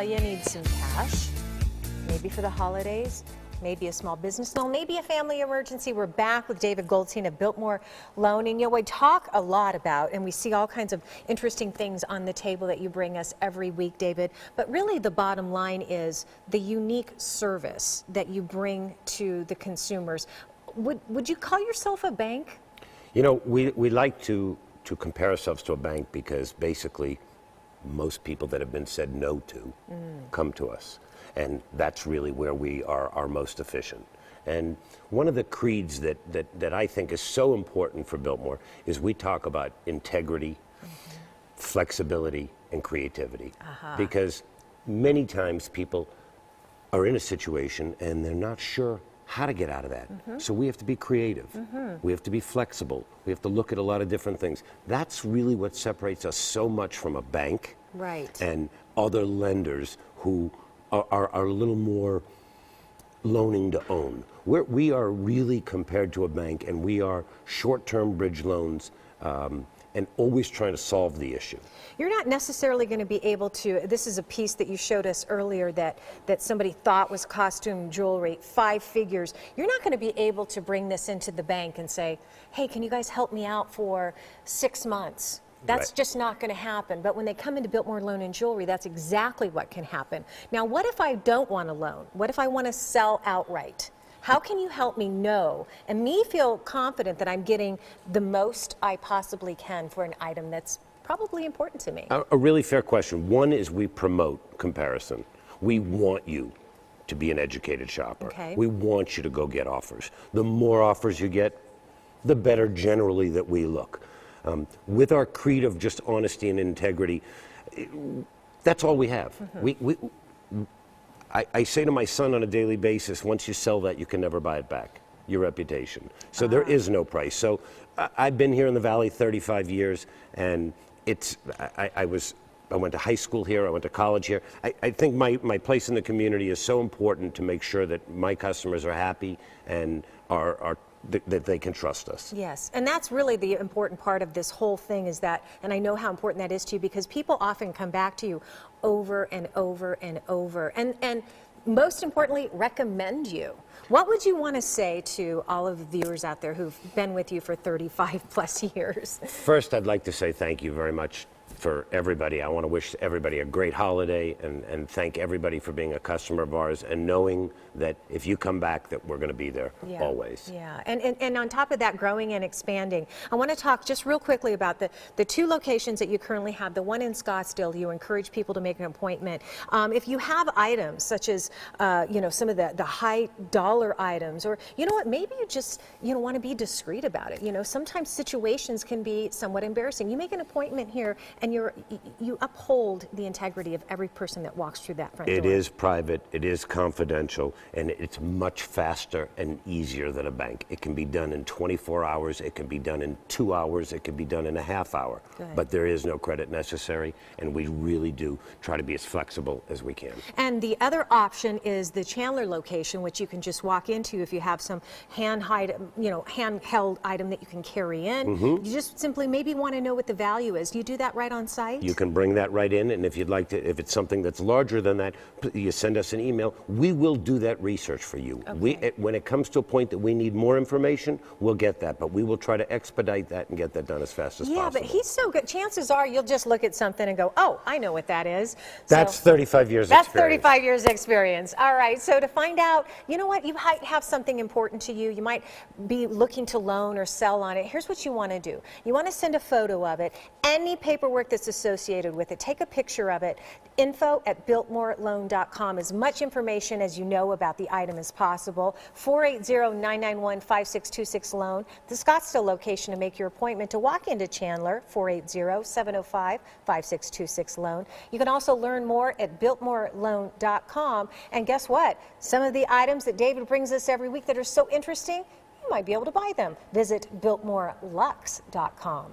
you need some cash, maybe for the holidays, maybe a small business loan, maybe a family emergency. We're back with David Goldstein of Biltmore Loan. And we talk a lot about, and we see all kinds of interesting things on the table that you bring us every week, David. But really the bottom line is the unique service that you bring to the consumers. Would you call yourself a bank? You know, we like to compare ourselves to a bank because basically most people that have been said no to come to us. And that's really where we are most efficient. And one of the creeds that I think is so important for Biltmore is we talk about integrity, flexibility, and creativity. Because many times people are in a situation and they're not sure how to get out of that. So we have to be creative. We have to be flexible. We have to look at a lot of different things. That's really what separates us so much from a bank and other lenders who are a little more loaning to own. We are really compared to a bank, and we are short-term bridge loans and always trying to solve the issue. You're not necessarily going to be able to, this is a piece that you showed us earlier that somebody thought was costume jewelry, 5 figures. You're not going to be able to bring this into the bank and say, hey, can you guys help me out for 6 months? That's just not going to happen. But when they come into Biltmore Loan Jewelry, that's exactly what can happen. Now, what if I don't want a loan? What if I want to sell outright? How can you help me know and me feel confident that I'm getting the most I possibly can for an item that's probably important to me? A really fair question. One is we promote comparison. We want you to be an educated shopper. We want you to go get offers. The more offers you get, the better generally that we look. With our creed of just honesty and integrity, that's all we have. I say to my son on a daily basis, once you sell that, you can never buy it back, your reputation. So there is no price. So I've been here in the Valley 35 years, and I went to high school here, I went to college here. I think my place in the community is so important to make sure that my customers are happy and that they can trust us. Yes, and that's really the important part of this whole thing is that, and I know how important that is to you because people often come back to you over and over and over, and most importantly, recommend you. What would you want to say to all of the viewers out there who've been with you for 35 plus years? First, I'd like to say thank you very much for everybody. I want to wish everybody a great holiday and thank everybody for being a customer of ours and knowing that if you come back that we're going to be there always. Yeah, and on top of that, growing and expanding, I want to talk just real quickly about the 2 locations that you currently have. The one in Scottsdale, you encourage people to make an appointment. If you have items such as some of the high dollar items, or you know what, maybe you just want to be discreet about it. Sometimes situations can be somewhat embarrassing. You make an appointment here and you uphold the integrity of every person that walks through that front door. It is private, it is confidential, and it's much faster and easier than a bank. It can be done in 24 hours, it can be done in 2 hours, it can be done in a half hour. But there is no credit necessary, and we really do try to be as flexible as we can. And the other option is the Chandler location, which you can just walk into if you have some handheld item that you can carry in. You just simply maybe want to know what the value is. Do you do that right on site? You can bring that right in, and if you'd like to, if it's something that's larger than that, you send us an email. We will do that research for you. When it comes to a point that we need more information, we'll get that, but we will try to expedite that and get that done as fast as possible. Yeah, but he's so good. Chances are you'll just look at something and go, oh, I know what that is. That's 35 years experience. That's 35 years experience. All right, so to find out, you know what, you might have something important to you. You might be looking to loan or sell on it. Here's what you want to do. You want to send a photo of it, any paperwork that's associated with it. Take a picture of it. info@biltmoreloan.com. As much information as you know about the item as possible. 480-991-5626 loan. The Scottsdale location to make your appointment to walk into Chandler. 480-705-5626 loan. You can also learn more at biltmoreloan.com. And guess what? Some of the items that David brings us every week that are so interesting, you might be able to buy them. Visit biltmorelux.com.